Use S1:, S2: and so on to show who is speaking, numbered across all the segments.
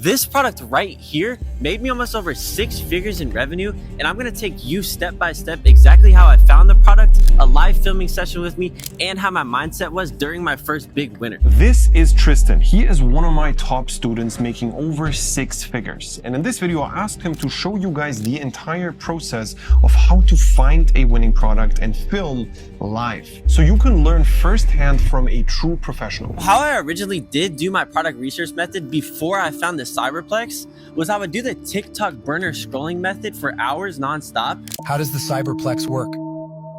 S1: This product right here made me almost over 6 figures in revenue, and I'm gonna take you step by step exactly how I found the product, a live filming session with me, and how my mindset was during my first big winner.
S2: This is Tristan. He is one of my top students making over 6 figures. And in this video, I asked him to show you guys the entire process of how to find a winning product and film live, so you can learn firsthand from a true professional.
S1: How I originally did do my product research method before I found the Cyberplex was I would do the TikTok burner scrolling method for hours nonstop.
S3: How does the Cyberplex work?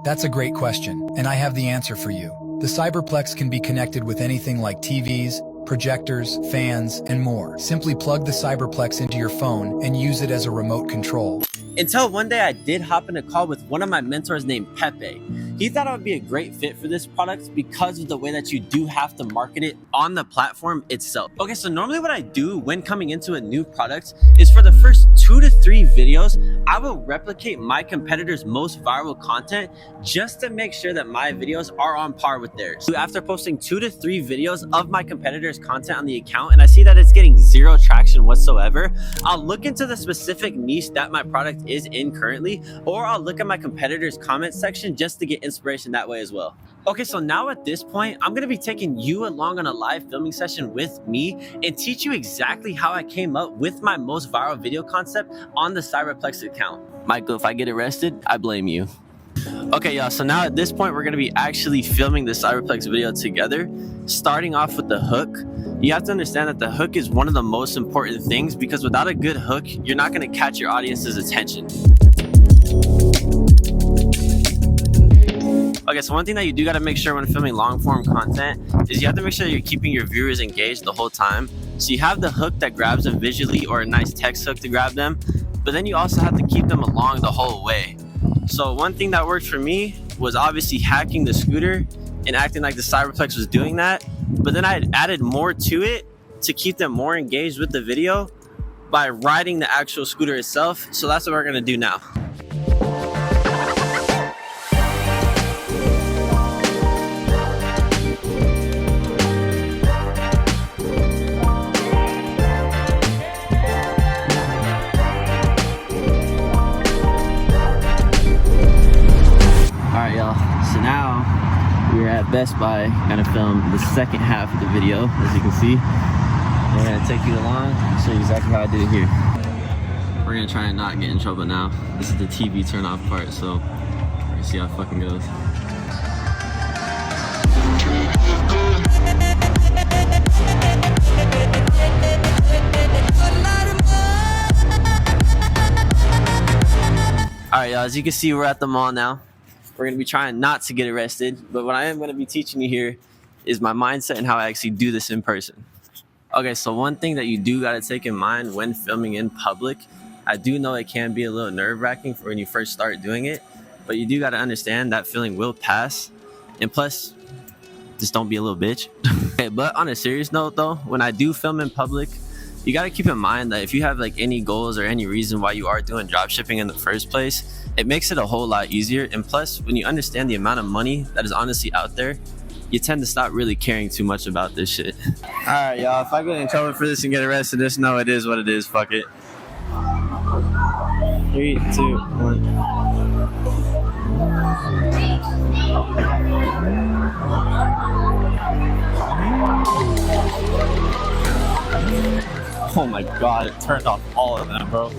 S3: That's a great question, and I have the answer for you. The Cyberplex can be connected with anything like TVs, projectors, fans, and more. Simply plug the Cyberplex into your phone and use it as a remote control.
S1: Until one day I did hop in a call with one of my mentors named Pepe. He thought I would be a great fit for this product because of the way that you do have to market it on the platform itself. Okay, so normally what I do when coming into a new product is for the first 2 to 3 videos, I will replicate my competitors' most viral content just to make sure that my videos are on par with theirs. So after posting 2 to 3 videos of my competitors' content on the account and I see that it's getting 0 traction whatsoever, I'll look into the specific niche that my product is in currently, or I'll look at my competitors' comment section just to get inspiration that way as well. Okay, so now at this point, I'm gonna be taking you along on a live filming session with me and teach you exactly how I came up with my most viral video concept on the Cyberplex account. Michael, if I get arrested, I blame you. Okay, y'all, so now at this point, we're gonna be actually filming the Cyberplex video together, starting off with the hook. You have to understand that the hook is one of the most important things because without a good hook, you're not gonna catch your audience's attention. Okay, so one thing that you do got to make sure when filming long form content is you have to make sure that you're keeping your viewers engaged the whole time. So you have the hook that grabs them visually or a nice text hook to grab them, but then you also have to keep them along the whole way. So one thing that worked for me was obviously hacking the scooter and acting like the Cyberplex was doing that, but then I had added more to it to keep them more engaged with the video by riding the actual scooter itself. So that's what we're going to do now. So now we're at Best Buy, gonna film the second half of the video. As you can see, we're gonna take you along and show you exactly how I did it here. We're gonna try and not get in trouble now. This is the TV turn off part, so we're gonna see how it fucking goes. Alright, y'all, as you can see, we're at the mall now. We're going to be trying not to get arrested, but what I am going to be teaching you here is my mindset and how I actually do this in person. Okay, so one thing that you do got to take in mind when filming in public, I do know it can be a little nerve-wracking for when you first start doing it, but you do got to understand that feeling will pass, and plus, just don't be a little bitch. Okay, but on a serious note though, when I do film in public, you got to keep in mind that if you have like any goals or any reason why you are doing dropshipping in the first place, it makes it a whole lot easier. And plus, when you understand the amount of money that is honestly out there, you tend to stop really caring too much about this shit. All right, y'all, if I get in trouble for this and get arrested, just know it is what it is. Fuck it. 3, 2, 1. Oh my god, it turned off all of them, bro.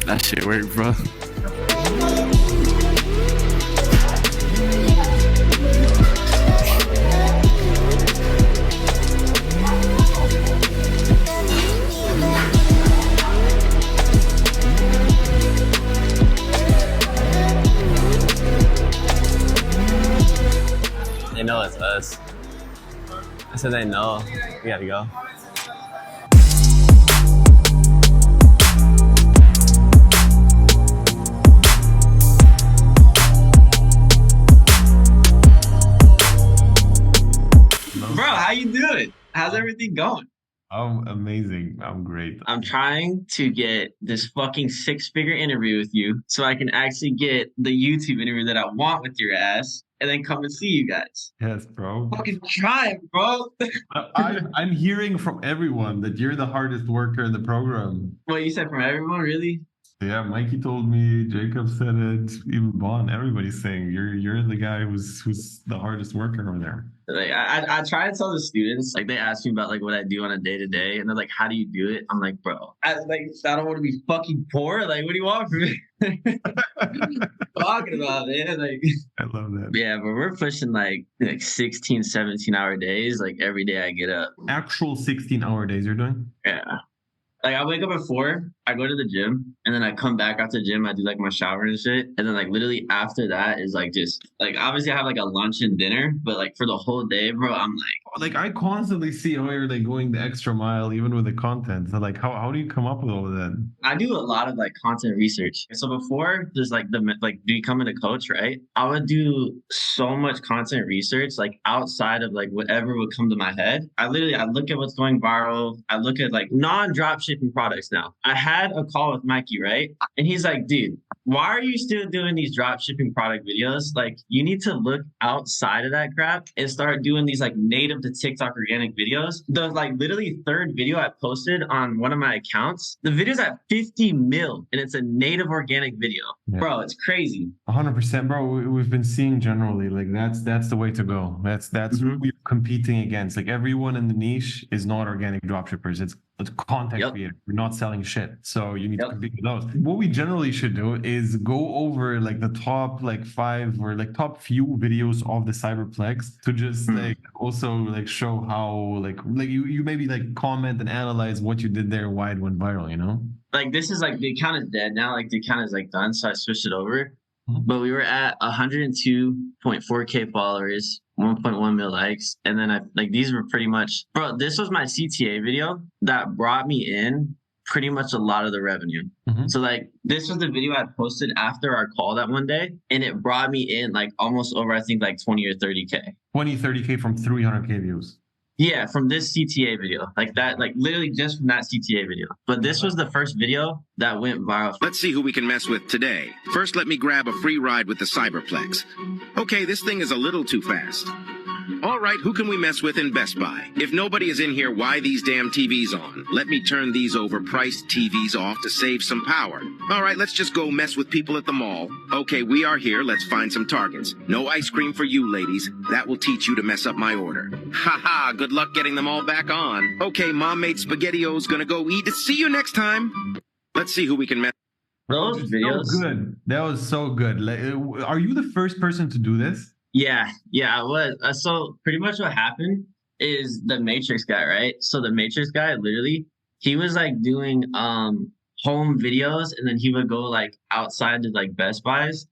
S1: That shit worked, bro. They know it's us. I said they know. We gotta go.
S4: Bro, how you doing? How's everything going?
S2: I'm amazing. I'm great.
S1: I'm trying to get this fucking 6-figure interview with you so I can actually get the YouTube interview that I want with your ass and then come and see you guys.
S2: Yes, bro.
S1: Fucking try, bro.
S2: I'm hearing from everyone that you're the hardest worker in the program.
S1: What you said from everyone, really?
S2: Yeah, Mikey told me, Jacob said it, even Bon, everybody's saying you're the guy who's the hardest worker over there.
S1: Like I try to tell the students, like they ask me about like what I do on a day to day, and they're like, "How do you do it?" I'm like, "Bro, I don't want to be fucking poor. Like, what do you want from me?" Talking about it, like
S2: I love that.
S1: yeah, but we're pushing like 16, 17-hour days. Like every day I get up.
S2: Actual 16-hour days you're doing?
S1: Yeah. Like I wake up at 4, I go to the gym, and then I come back after the gym, I do like my shower and shit. And then like literally after that is like just like obviously I have like a lunch and dinner, but like for the whole day, bro, I'm like
S2: I constantly see how you're like going the extra mile even with the content. So like how do you come up with all of that?
S1: I do a lot of like content research. So before there's like becoming a coach, right? I would do so much content research, like outside of like whatever would come to my head. I look at what's going viral. I look at like non-dropshipping products now. I had a call with Mikey, right? And he's like, dude, why are you still doing these drop shipping product videos? Like, you need to look outside of that crap and start doing these like native to TikTok organic videos. The like literally third video I posted on one of my accounts, the video's at 50 mil and it's a native organic video. Yeah. Bro, it's crazy.
S2: 100%, bro. We've been seeing generally like that's the way to go. That's who we're competing against. Like everyone in the niche is not organic dropshippers. It's content creator. We're not selling shit. So you need to compete with those. What we generally should do is go over like the top like 5 or like top few videos of the Cyberplex to just like also like show how like you maybe like comment and analyze what you did there, why it went viral, you know?
S1: Like this is like the account is dead now. Like the account is like done. So I switched it over. But we were at 102.4K followers, 1.1 mil likes. And then these were pretty much, bro, this was my CTA video that brought me in pretty much a lot of the revenue. So like this was the video I posted after our call that one day. And it brought me in like almost over, I think like 20 or 30K.
S2: 30K from 300K views.
S1: Yeah, from this CTA video, like that, like literally just from that CTA video. But this was the first video that went viral.
S4: Let's see who we can mess with today. First, let me grab a free ride with the Cyberplex. Okay, this thing is a little too fast. All right, who can we mess with in Best Buy? If nobody is in here, why these damn TVs on? Let me turn these overpriced TVs off to save some power. All right, let's just go mess with people at the mall. Okay, we are here. Let's find some targets. No ice cream for you, ladies. That will teach you to mess up my order. Haha, good luck getting them all back on. Okay, Mom made SpaghettiOs, gonna go eat. See you next time. Let's see who we can mess.
S1: Those videos.
S2: So good. That was so good. Like, are you the first person to do this?
S1: Yeah, I was. So pretty much what happened is the Matrix guy, right? So the Matrix guy, literally, he was like doing home videos, and then he would go like outside to like Best Buys.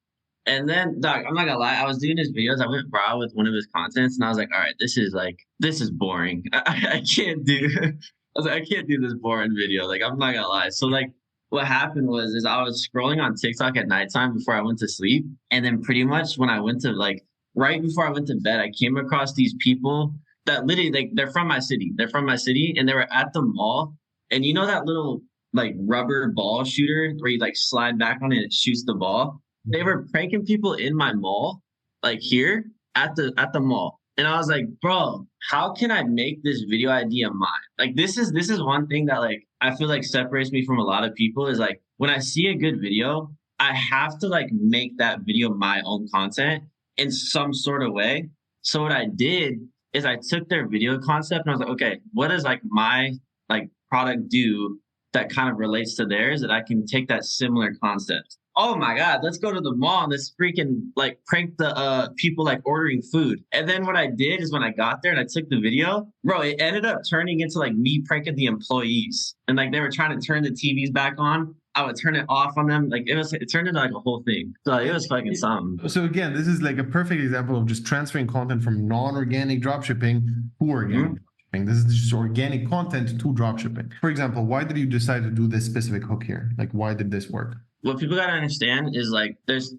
S1: And then, dog, I'm not gonna lie, I was doing his videos. I went viral with one of his contents, and I was like, all right, this is boring. I can't do. I was like, I can't do this boring video. Like, I'm not gonna lie. So like, what happened was I was scrolling on TikTok at nighttime before I went to sleep, and then pretty much when I went to like. Right before I went to bed, I came across these people that literally, they're from my city. They're from my city, and they were at the mall. And you know that little like rubber ball shooter where you like slide back on it and it shoots the ball? They were pranking people in my mall, like here at the mall. And I was like, bro, how can I make this video idea mine? Like this is one thing that like I feel like separates me from a lot of people is like when I see a good video, I have to like make that video my own content in some sort of way. So what I did is I took their video concept and I was like, okay, what does like my like product do that kind of relates to theirs that I can take that similar concept? Oh my God, let's go to the mall and let's freaking like prank the people like ordering food. And then what I did is when I got there and I took the video, bro, it ended up turning into like me pranking the employees. And like they were trying to turn the TVs back on. I would turn it off on them. Like it turned into like a whole thing. So it was fucking something.
S2: So again, this is like a perfect example of just transferring content from non-organic dropshipping to organic dropshipping. This is just organic content to dropshipping. For example, why did you decide to do this specific hook here? Like why did this work?
S1: what people gotta understand is like there's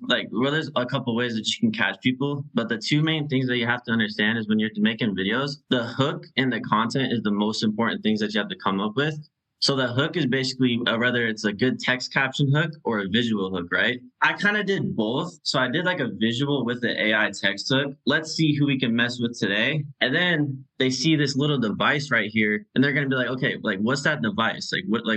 S1: a couple ways that you can catch people, but the two main things that you have to understand is when you're making videos, the hook and the content is the most important things that you have to come up with. So the hook is basically whether it's a good text caption hook or a visual hook, right? I kind of did both. So I did like a visual with the AI text hook. Let's see who we can mess with today. And then they see this little device right here and they're going to be like, okay, like what's that device?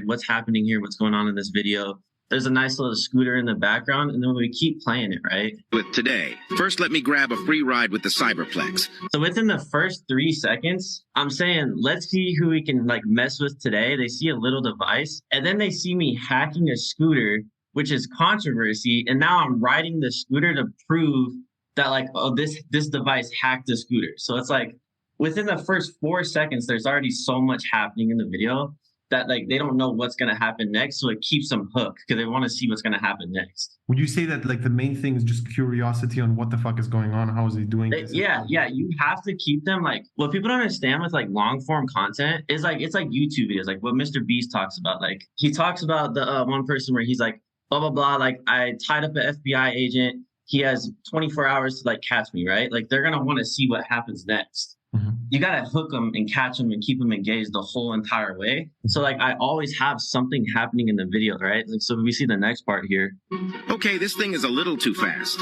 S1: What's happening here? What's going on in this video? There's a nice little scooter in the background, and then we keep playing it, right?
S4: With today, first let me grab a free ride with the Cyberplex.
S1: So within the first 3 seconds, I'm saying, let's see who we can like mess with today. They see a little device, and then they see me hacking a scooter, which is controversy. And now I'm riding the scooter to prove that like, oh, this device hacked the scooter. So it's like within the first 4 seconds, there's already so much happening in the video that like they don't know what's going to happen next, so it keeps them hooked because they want to see what's going to happen next.
S2: Would you say that like the main thing is just curiosity on what the fuck is going on? How is he doing this?
S1: Yeah, you have to keep them like what people don't understand with like long form content is like it's like YouTube videos, like what Mr. Beast talks about. Like he talks about the one person where he's like blah blah blah, like I tied up an FBI agent. He has 24 hours to like catch me, right? Like they're gonna want to see what happens next.
S2: Mm-hmm.
S1: You got to hook them and catch them and keep them engaged the whole entire way. So like I always have something happening in the video, right? Like, so we see the next part here.
S4: Okay, this thing is a little too fast.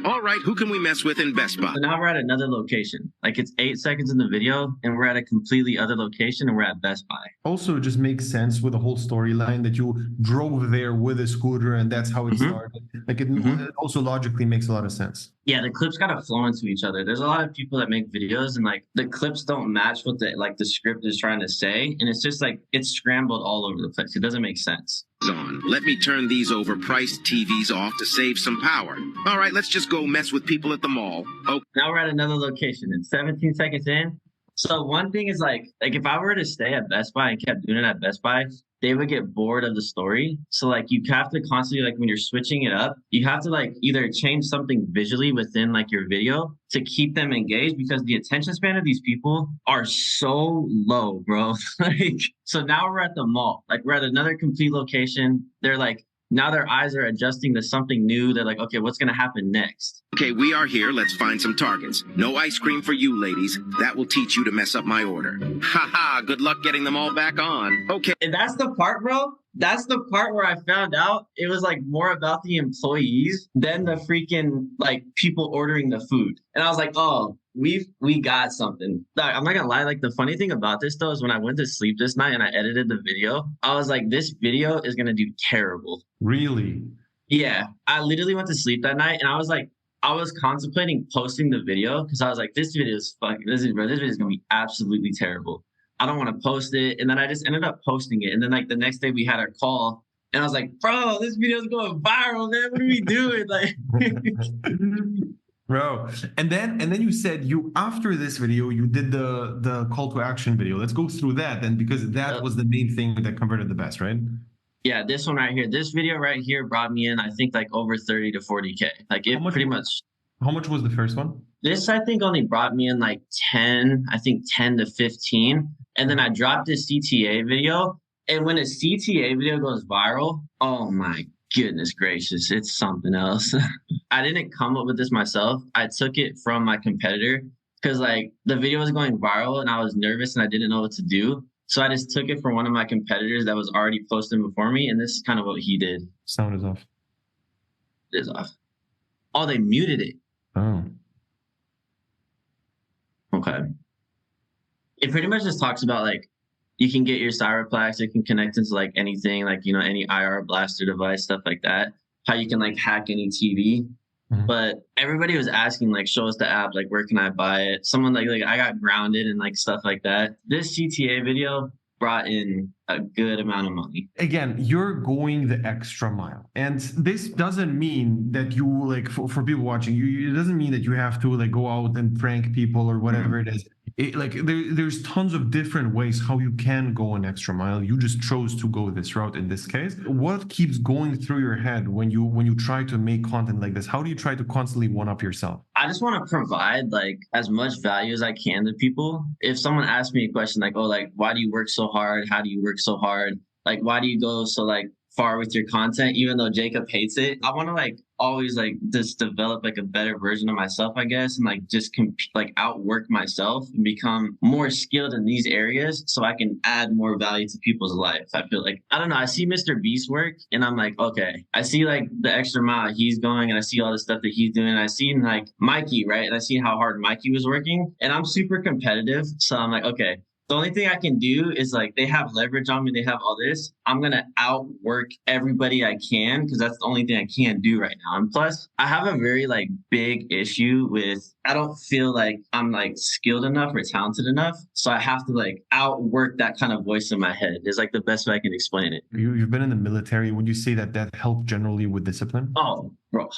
S4: All right, who can we mess with in Best Buy?
S1: So now we're at another location. Like it's 8 seconds in the video and we're at a completely other location and we're at Best Buy.
S2: Also, it just makes sense with the whole storyline that you drove there with a scooter and that's how it started. Like it also logically makes a lot of sense.
S1: Yeah, the clips gotta flow into each other. There's a lot of people that make videos and like the clips don't match what the script is trying to say. And it's just like it's scrambled all over the place. It doesn't make sense.
S4: On. Let me turn these overpriced TVs off to save some power. All right, let's just go mess with people at the mall. Oh,
S1: now we're at another location. It's 17 seconds in. So one thing is like if I were to stay at Best Buy and kept doing it at Best Buy, they would get bored of the story. So like you have to constantly like when you're switching it up, you have to like either change something visually within like your video to keep them engaged because the attention span of these people are so low, bro. Like so now we're at the mall. Like we're at another complete location. They're like now their eyes are adjusting to something new. They're like, okay, what's going to happen next?
S4: Okay, we are here. Let's find some targets. No ice cream for you, ladies. That will teach you to mess up my order. Haha, good luck getting them all back on. Okay.
S1: And that's the part, bro. That's the part where I found out it was like more about the employees than the freaking like people ordering the food. And I was like, oh, we got something. I'm not gonna lie, like the funny thing about this though is when I went to sleep this night and I edited the video, I was like, this video is gonna do terrible.
S2: Really?
S1: Yeah. I literally went to sleep that night and I was like, I was contemplating posting the video because I was like, this video is this video is gonna be absolutely terrible. I don't want to post it. And then I just ended up posting it. And then like the next day we had our call and I was like, bro, this video is going viral, man. What are we doing? Like
S2: Bro. And then you said you after this video, you did the call to action video. Let's go through that then because that was the main thing that converted the best, right?
S1: Yeah, this one right here. This video right here brought me in, I think like over 30 to 40K. Like it pretty much.
S2: How much was the first one?
S1: This I think only brought me in like 10 to 15. And then I dropped this CTA video. And when a CTA video goes viral, oh my goodness gracious, it's something else. I didn't come up with this myself. I took it from my competitor because like the video was going viral and I was nervous and I didn't know what to do. So I just took it from one of my competitors that was already posting before me. And this is kind of what he did.
S2: Sound is off.
S1: It is off. Oh, they muted it.
S2: Oh.
S1: Okay. It pretty much just talks about like you can get your Cyberplex, it can connect into like anything, like you know, any IR blaster device, stuff like that. How you can like hack any TV. But everybody was asking like, show us the app, like where can I buy it? Someone like I got grounded and like stuff like that. This CTA video brought in a good amount of money.
S2: Again, you're going the extra mile. And this doesn't mean that you like for people watching, it doesn't mean that you have to like go out and prank people or whatever it is. There's tons of different ways how you can go an extra mile. You just chose to go this route in this case. What keeps going through your head when you try to make content like this? How do you try to constantly one-up yourself?
S1: I just want to provide like as much value as I can to people. If someone asks me a question like, oh, like, why do you work so hard? How do you work so hard? Like, why do you go so like far with your content, even though Jacob hates it. I want to like always like just develop like a better version of myself, I guess, and like just like outwork myself and become more skilled in these areas so I can add more value to people's life. I feel like, I don't know, I see Mr. Beast's work and I'm like, okay, I see like the extra mile he's going and I see all the stuff that he's doing. I see like Mikey, right? And I see how hard Mikey was working and I'm super competitive. So I'm like, okay, the only thing I can do is like they have leverage on me. They have all this. I'm going to outwork everybody I can because that's the only thing I can do right now. And plus, I have a very like big issue with I don't feel like I'm like skilled enough or talented enough. So I have to like outwork that kind of voice in my head is like the best way I can explain it.
S2: You've been in the military. Would you say that that helped generally with discipline?
S1: Oh, bro,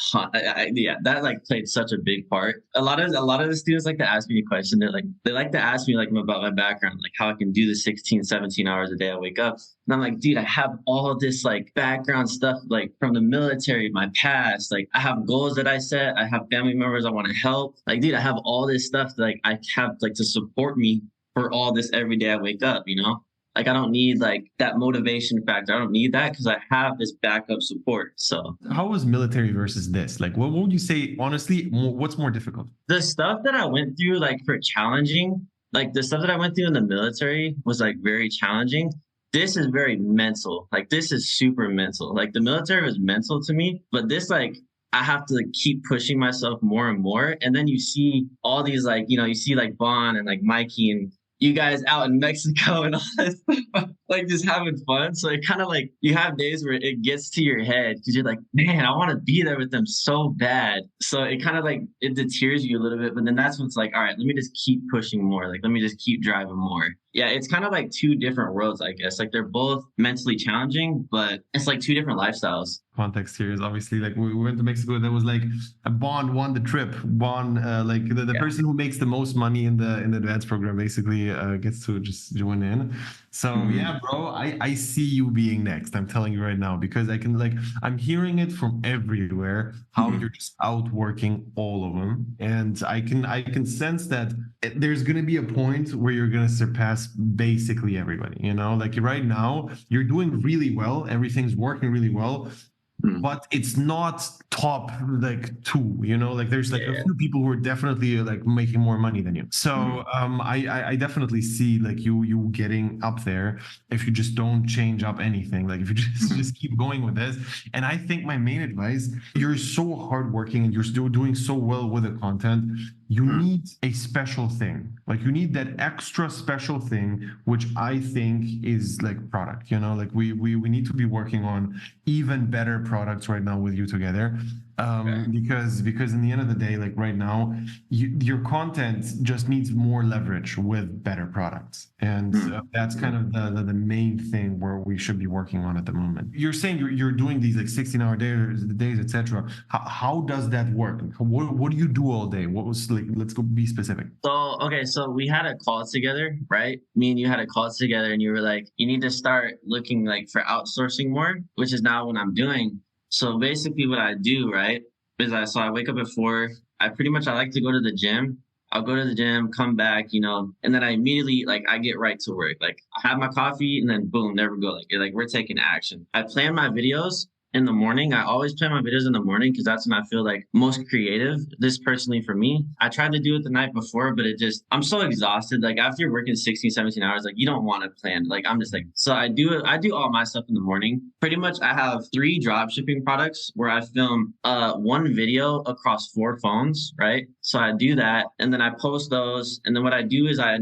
S1: yeah, that like played such a big part. A lot of the students like to ask me a question. They like to ask me like about my background, like how I can do the 16, 17 hours a day I wake up. And I'm like, dude, I have all of this like background stuff, like from the military, my past, like I have goals that I set. I have family members I want to help. Like, dude, I have all this stuff that like I have like to support me for all this every day I wake up, you know? Like, I don't need like that motivation factor. I don't need that because I have this backup support. So
S2: how was military versus this? Like, what would you say, honestly, what's more difficult?
S1: the stuff that I went through, like for challenging, like the stuff that I went through in the military was like very challenging. This is very mental. Like this is super mental. Like the military was mental to me, but this like I have to like, keep pushing myself more and more. And then you see all these like, you know, you see like Vaughn and like Mikey and you guys out in Mexico and all this stuff, like just having fun. So it kind of like you have days where it gets to your head because you're like, man, I want to be there with them so bad. So it kind of like it deters you a little bit. But then that's what's like, all right, let me just keep pushing more. Like, let me just keep driving more. Yeah, it's kind of like two different worlds, I guess. Like they're both mentally challenging, but it's like two different lifestyles.
S2: Context here is obviously like we went to Mexico. There was like a Bond won the trip. Bond, like the person who makes the most money in the advanced program basically gets to just join in. So yeah, bro, I see you being next. I'm telling you right now because I can like I'm hearing it from everywhere how you're just outworking all of them, and I can sense that there's gonna be a point where you're gonna surpass basically everybody. You know, like right now you're doing really well. Everything's working really well. But it's not top like two, you know, like there's like a few people who are definitely like making more money than you. So I definitely see like you getting up there if you just don't change up anything, like if you just keep going with this. And I think my main advice, you're so hardworking and you're still doing so well with the content. You need a special thing, like you need that extra special thing, which I think is like product, you know, like we need to be working on even better products right now with you together. Because in the end of the day, like right now, your content just needs more leverage with better products. And that's kind of the main thing where we should be working on at the moment. You're saying you're doing these like 16-hour days, etc. How does that work? What do you do all day? What was like, let's go be specific.
S1: So, okay, so we had a call together, right? Me and you had a call together and you were like, you need to start looking like for outsourcing more, which is now what I'm doing. So basically what I do, right, is I wake up at 4. I like to go to the gym. I'll go to the gym, come back, you know, and then I immediately, like, I get right to work. Like, I have my coffee and then boom, there we go. Like we're taking action. I plan my videos in the morning. I always plan my videos in the morning because that's when I feel like most creative. This personally for me, I tried to do it the night before, but I'm so exhausted. Like after you're working 16, 17 hours, like you don't want to plan. Like I'm just like, so I do all my stuff in the morning. Pretty much I have 3 dropshipping products where I film 1 video across 4 phones, right? So I do that and then I post those. And then what I do is I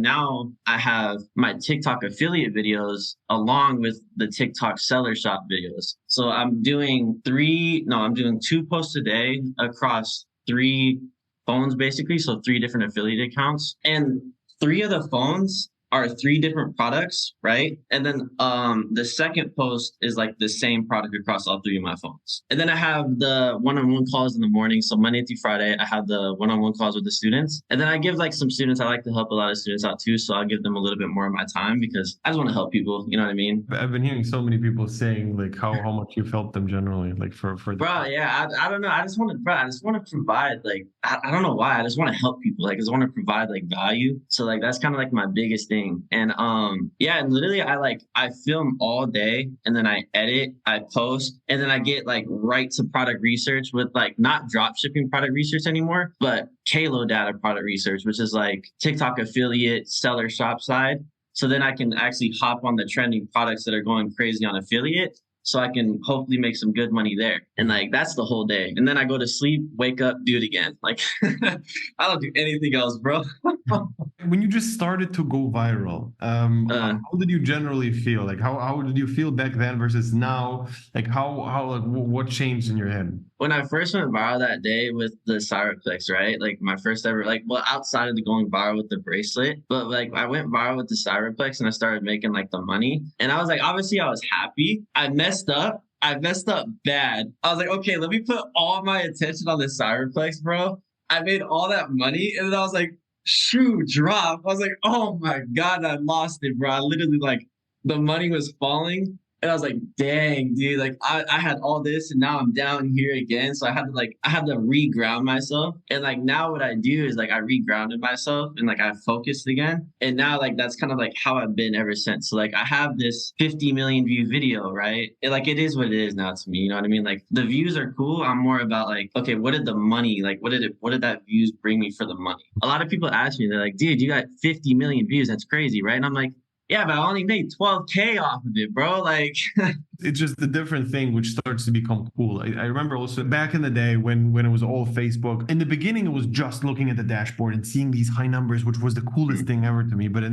S1: have my TikTok affiliate videos along with the TikTok seller shop videos. So I'm doing 2 posts a day across 3 phones, basically. So 3 different affiliate accounts. And 3 of the phones are 3 different products, right? And then the second post is like the same product across all 3 of my phones. And then I have the one-on-one calls in the morning. So Monday through Friday, I have the one-on-one calls with the students. And then I give like some students, I like to help a lot of students out too. So I'll give them a little bit more of my time because I just want to help people. You know what I mean?
S2: I've been hearing so many people saying like how much you've helped them generally, like for
S1: bro, yeah, I don't know. I just want to provide like, I don't know why. I just want to help people. Like I just want to provide like value. So like, that's kind of like my biggest thing
S5: thing. And yeah, and literally I film all day and then I edit, I post, and then I get like right to product research with like not drop shipping product research anymore, but Kalo data product research, which is like TikTok affiliate seller shop side. So then I can actually hop on the trending products that are going crazy on affiliate. So I can hopefully make some good money there. And like, that's the whole day. And then I go to sleep, wake up, do it again. Like, I don't do anything else, bro.
S2: When you just started to go viral, how did you generally feel? Like, how did you feel back then versus now? Like, like, what changed in your head?
S5: When I first went viral that day with the Cyberplex, right? Like my first ever, like, well, outside of the going viral with the bracelet, but like I went viral with the Cyberplex and I started making like the money. And I was like, obviously I was happy. I messed up bad. I was like, okay, let me put all my attention on the Cyberplex, bro. I made all that money. And then I was like, shoe drop. I was like, oh my God, I lost it, bro. I literally like the money was falling. And I was like, dang, dude, like I had all this and now I'm down here again. So I had to reground myself. And like now what I do is like I regrounded myself and like I focused again. And now like that's kind of like how I've been ever since. So like I have this 50 million view video, right? And like it is what it is now to me. You know what I mean? Like the views are cool. I'm more about like, okay, what did the money, like what did that views bring me for the money? A lot of people ask me, they're like, dude, you got 50 million views. That's crazy, right? And I'm like, yeah, but I only made 12K off of it, bro. Like,
S2: it's just a different thing which starts to become cool. I remember also back in the day when it was all Facebook. In the beginning, it was just looking at the dashboard and seeing these high numbers, which was the coolest thing ever to me. But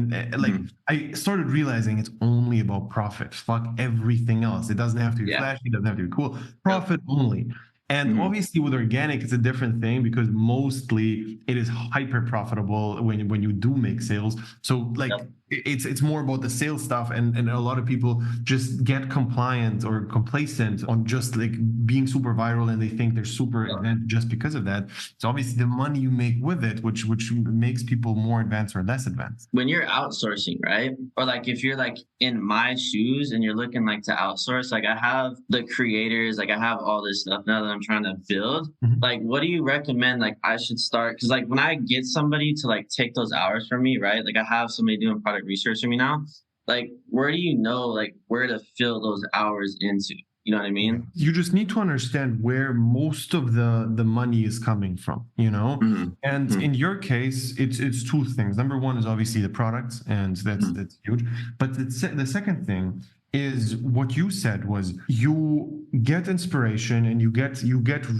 S2: I started realizing it's only about profit. Fuck everything else. It doesn't have to be flashy. It doesn't have to be cool. Profit only. And obviously with organic, it's a different thing because mostly it is hyper profitable when you do make sales. So like it's more about the sales stuff, and a lot of people just get compliant or complacent on just like being super viral, and they think they're super advanced just because of that. So obviously the money you make with it, which makes people more advanced or less advanced.
S5: When you're outsourcing, right? Or like if you're like in my shoes and you're looking like to outsource, like I have the creators, like I have all this stuff now that I'm trying to build. Like what do you recommend like I should start? Because like when I get somebody to like take those hours from me, right? Like I have somebody doing product research for me now. Like where do you know like where to fill those hours into? You know what I mean?
S2: You just need to understand where most of the money is coming from, you know? And in your case, it's two things. Number one is obviously the products, and that's huge. But the second thing is what you said was you get inspiration and you get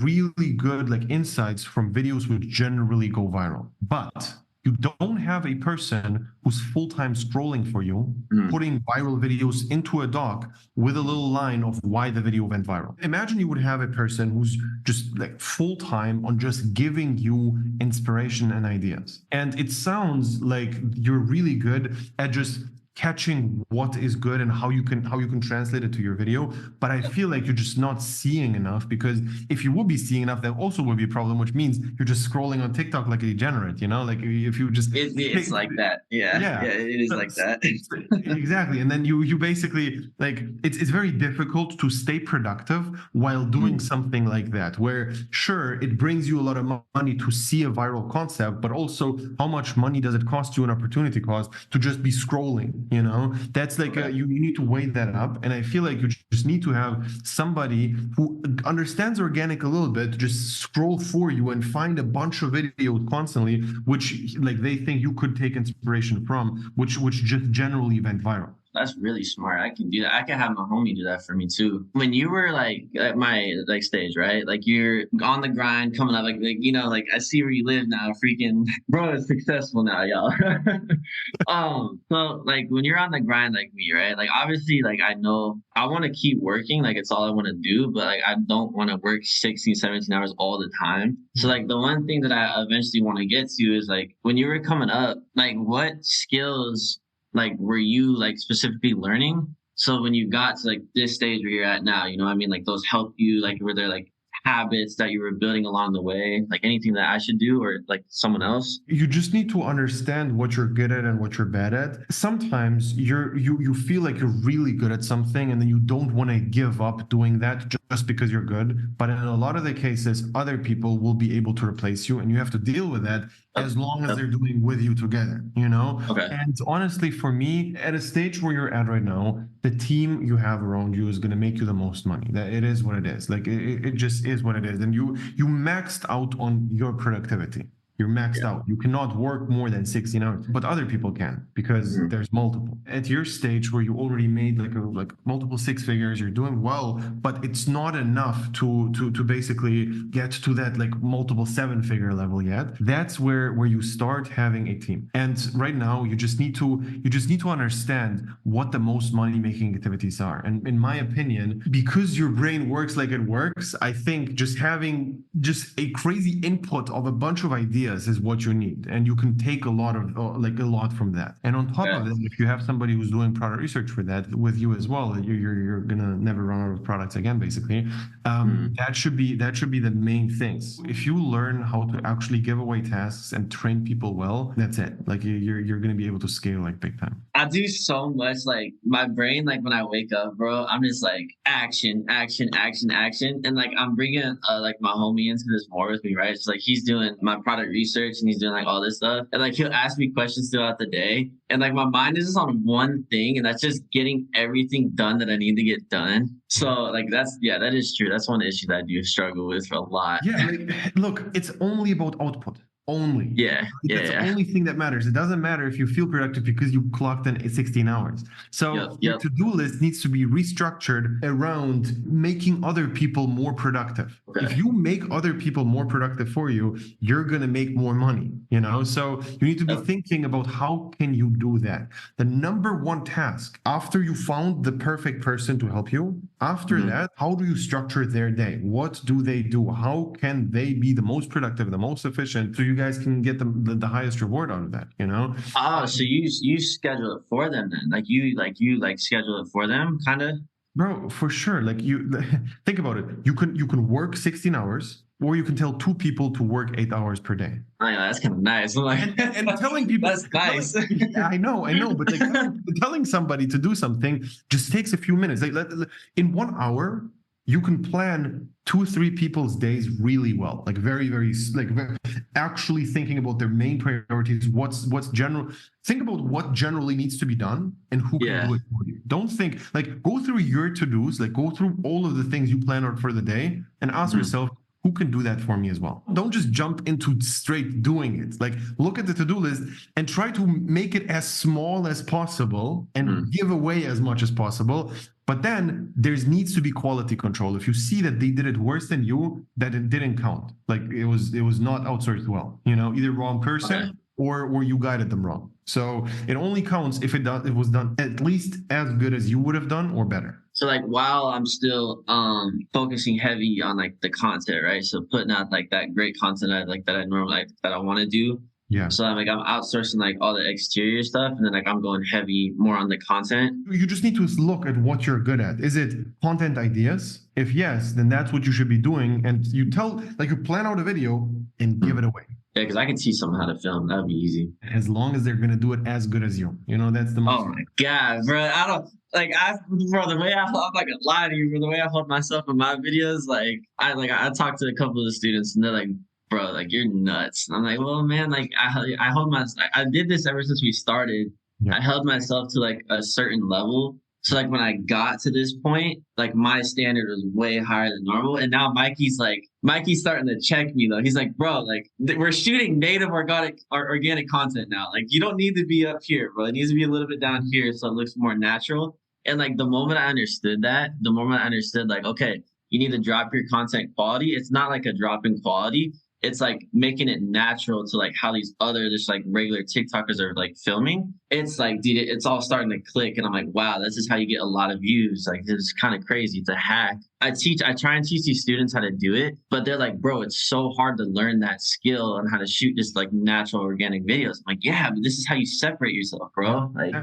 S2: really good like insights from videos which generally go viral. But you don't have a person who's full-time scrolling for you, putting viral videos into a doc with a little line of why the video went viral. Imagine you would have a person who's just like full-time on just giving you inspiration and ideas. And it sounds like you're really good at just catching what is good and how you can translate it to your video. But I feel like you're just not seeing enough, because if you would be seeing enough, there also would be a problem, which means you're just scrolling on TikTok like a degenerate, you know? Like if you just
S5: it's like that. Yeah, it is like that.
S2: Exactly. And then you basically like it's very difficult to stay productive while doing something like that, where sure it brings you a lot of money to see a viral concept, but also how much money does it cost you an opportunity cost to just be scrolling? You know, that's like you need to weigh that up. And I feel like you just need to have somebody who understands organic a little bit to just scroll for you and find a bunch of videos constantly, which like they think you could take inspiration from, which just generally went viral.
S5: That's really smart. I can do that. I can have my homie do that for me too. When you were like at my like stage, right? Like you're on the grind, coming up, like you know, like I see where you live now. Freaking bro is successful now, y'all. So like when you're on the grind like me, right? Like obviously, like I know I want to keep working, like it's all I want to do, but like I don't want to work 16, 17 hours all the time. So like the one thing that I eventually want to get to is like when you were coming up, like what skills like were you like specifically learning? So when you got to like this stage where you're at now, you know what I mean? Like those help you, like were there like habits that you were building along the way, like anything that I should do or like someone else?
S2: You just need to understand what you're good at and what you're bad at. Sometimes you feel like you're really good at something and then you don't want to give up doing that just because you're good. But in a lot of the cases, other people will be able to replace you and you have to deal with that as long as they're doing with you together, you know?
S5: Okay.
S2: And honestly, for me, at a stage where you're at right now, the team you have around you is going to make you the most money. That it is what it is. Like it just is what it is. And you maxed out on your productivity. You're maxed out. You cannot work more than 16 hours, but other people can because there's multiple. At your stage where you already made like multiple six figures, you're doing well, but it's not enough to basically get to that like multiple seven figure level yet. That's where you start having a team. And right now you just need to understand what the most money making activities are. And in my opinion, because your brain works like it works, I think just having just a crazy input of a bunch of ideas is what you need, and you can take a lot from that. And on top of it, if you have somebody who's doing product research for that with you as well, you're gonna never run out of products again, basically. That should be the main things. If you learn how to actually give away tasks and train people well, that's it. Like you're gonna be able to scale like big time.
S5: I do so much, like my brain, like when I wake up, bro, I'm just like action, action, action, action, and like I'm bringing like my homie into this more with me, right? It's like he's doing my product research and he's doing like all this stuff, and like he'll ask me questions throughout the day, and like my mind is just on one thing, and that's just getting everything done that I need to get done. So like that is true. That's one issue that I do struggle with a lot.
S2: Yeah, like, look, it's only about output. Only.
S5: That's
S2: the only thing that matters. It doesn't matter if you feel productive because you clocked in 16 hours. So your to-do list needs to be restructured around making other people more productive. Okay. If you make other people more productive for you, you're going to make more money, you know? So you need to be thinking about how can you do that? The number one task after you found the perfect person to help you, after that, how do you structure their day? What do they do? How can they be the most productive, the most efficient, so you guys can get the highest reward out of that, you know?
S5: So you schedule it for them then? Like you schedule it for them, kind of?
S2: Bro, for sure. Like you think about it. You can work 16 hours, or you can tell two people to work 8 hours per day.
S5: I know, that's kind of nice. I'm like,
S2: and telling people
S5: that's nice.
S2: I know, but like telling somebody to do something just takes a few minutes. Like in 1 hour, you can plan 2-3 people's days really well, like very actually thinking about their main priorities. What's general. Think about what generally needs to be done and who can do it for you. Don't think like go through your to-dos, like go through all of the things you plan out for the day and ask yourself, who can do that for me as well? Don't just jump into straight doing it. Like look at the to-do list and try to make it as small as possible and give away as much as possible. But then there needs to be quality control. If you see that they did it worse than you, that it didn't count. Like it was not outsourced well. You know, either wrong person or you guided them wrong. So it only counts if it was done at least as good as you would have done or better.
S5: So like while I'm still focusing heavy on like the content, right? So putting out like that great content that I normally that I want to do.
S2: Yeah.
S5: So I'm outsourcing like all the exterior stuff, and then like I'm going heavy more on the content.
S2: You just need to look at what you're good at. Is it content ideas? If yes, then that's what you should be doing. And you plan out a video and give it away.
S5: Yeah, because I can teach someone how to film. That would be easy.
S2: As long as they're gonna do it as good as you. You know, that's the most.
S5: Oh my god, bro! I don't bro. The way I'm not gonna lie to you, bro. The way I hold myself in my videos, I talked to a couple of the students, and they're like, bro, like you're nuts. I'm like, well, man, like I hold I did this ever since we started. I held myself to like a certain level. So like when I got to this point, like my standard was way higher than normal. And now Mikey's starting to check me though. He's like, bro, like we're shooting native organic content now. Like you don't need to be up here, bro. It needs to be a little bit down here so it looks more natural. And like the moment I understood like, okay, you need to drop your content quality. It's not like a drop in quality. It's like making it natural to like how these other just like regular TikTokers are like filming. It's like, dude, it's all starting to click. And I'm like, wow, this is how you get a lot of views. Like, this is kind of crazy. It's a hack. I try and teach these students how to do it, but they're like, bro, it's so hard to learn that skill and how to shoot just like natural organic videos. I'm like, yeah, but this is how you separate yourself, bro. Like,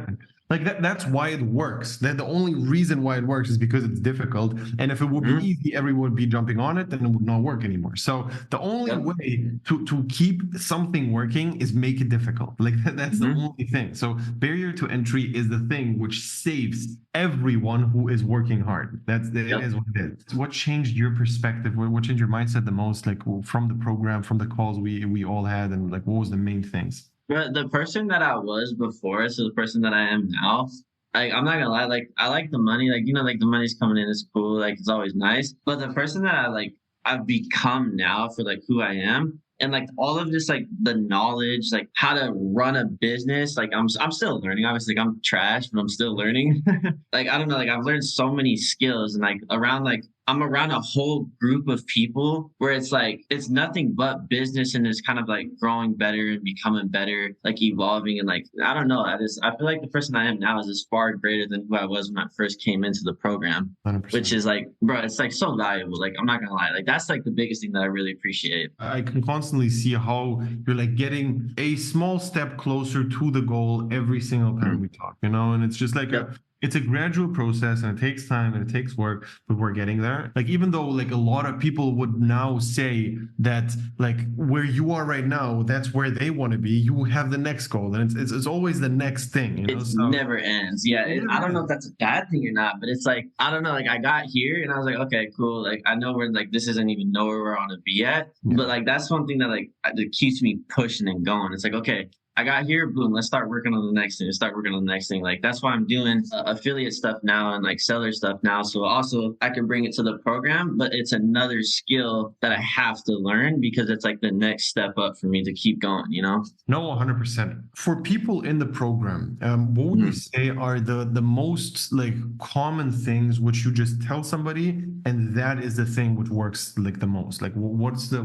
S2: Like that's why it works. That the only reason why it works is because it's difficult. And if it would be easy, everyone would be jumping on it, then it would not work anymore. So the only way to keep something working is make it difficult. Like that's the only thing. So barrier to entry is the thing which saves everyone who is working hard. It is what it is. What changed your perspective? What changed your mindset the most? Like from the program, from the calls we all had, and like what was the main things?
S5: But the person that I was before, so the person that I am now, like I'm not gonna lie, like I like the money, like like the money's coming in, it's cool, like it's always nice. But the person that I've become now for like who I am, and like all of this, like the knowledge, like how to run a business, like I'm still learning. Obviously, like I'm trash, but I'm still learning. Like I don't know, like I've learned so many skills, and like around like I'm around a whole group of people where it's like it's nothing but business, and it's kind of like growing better and becoming better, like evolving, and like I don't know. I feel like the person I am now is far greater than who I was when I first came into the program,
S2: 100%.
S5: which is like, bro, it's like so valuable. Like I'm not gonna lie, like that's like the biggest thing that I really appreciate.
S2: I can constantly see how you're like getting a small step closer to the goal every single time we talk, and it's just like it's a gradual process, and it takes time and it takes work, but we're getting there. Like even though like a lot of people would now say that like where you are right now, that's where they want to be, you have the next goal, and it's always the next thing.
S5: It never ends. I don't know if that's a bad thing or not, but it's like I don't know, like I got here and I was like, okay, cool, like I know we're like this isn't even know where we're on to be at, but like that's one thing that like that keeps me pushing and going. It's like, okay, I got here, boom, let's start working on the next thing. Like that's why I'm doing affiliate stuff now and like seller stuff now. So also I can bring it to the program, but it's another skill that I have to learn because it's like the next step up for me to keep going, No,
S2: 100%. For people in the program, what would you say are the most like common things which you just tell somebody, and that is the thing which works like the most? Like what's the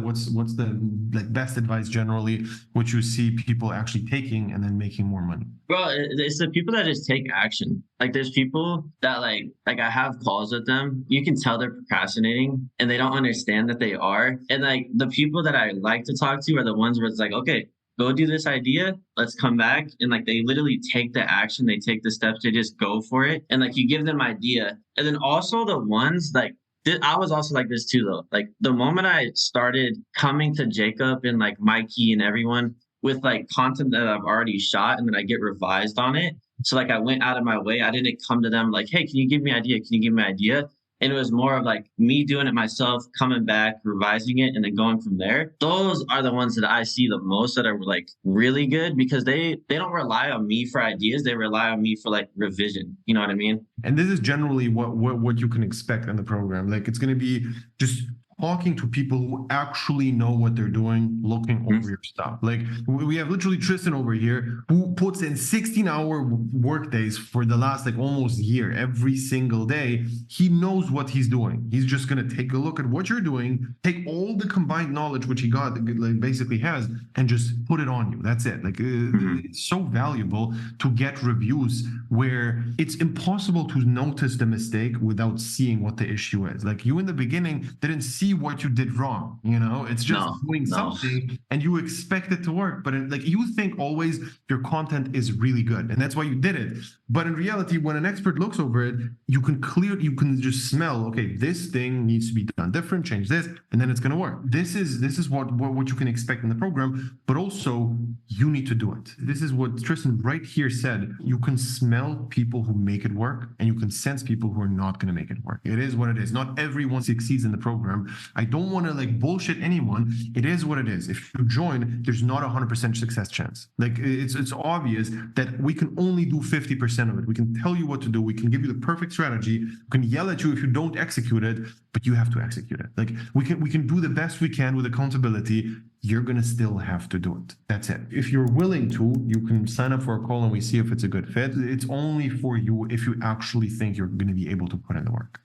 S2: like best advice generally which you see people actually taking and then making more money?
S5: Bro, it's the people that just take action. Like there's people that like I have calls with them. You can tell they're procrastinating and they don't understand that they are. And like the people that I like to talk to are the ones where it's like, okay, go do this idea. Let's come back. And like they literally take the action. They take the steps. They just go for it. And like you give them idea. And then also the ones like I was also like this too though. Like the moment I started coming to Jacob and like Mikey and everyone with like content that I've already shot and then I get revised on it. So like I went out of my way. I didn't come to them like, hey, can you give me an idea? Can you give me an idea? And it was more of like me doing it myself, coming back, revising it, and then going from there. Those are the ones that I see the most that are like really good because they don't rely on me for ideas. They rely on me for like revision. You know what I mean?
S2: And this is generally what you can expect in the program. Like it's going to be just talking to people who actually know what they're doing, looking over your stuff. Like we have literally Tristan over here who puts in 16-hour work days for the last like almost year, every single day. He knows what he's doing. He's just going to take a look at what you're doing, take all the combined knowledge which he got, like basically has, and just put it on you. That's it. Like it's so valuable to get reviews where it's impossible to notice the mistake without seeing what the issue is. Like you in the beginning didn't see what you did wrong, it's just doing something and you expect it to work, but like you think always your content is really good and that's why you did it. But in reality, when an expert looks over it, you can just smell, okay, this thing needs to be done different, change this, and then it's going to work. This is what you can expect in the program, but also you need to do it. This is what Tristan right here said. You can smell people who make it work and you can sense people who are not going to make it work. It is what it is. Not everyone succeeds in the program. I don't want to like bullshit anyone. It is what it is. If you join, there's not 100% success chance. Like it's obvious that we can only do 50% of it. We can tell you what to do. We can give you the perfect strategy. We can yell at you if you don't execute it, but you have to execute it. Like we can do the best we can with accountability. You're going to still have to do it. That's it. If you're willing to, you can sign up for a call and we see if it's a good fit. It's only for you if you actually think you're going to be able to put in the work.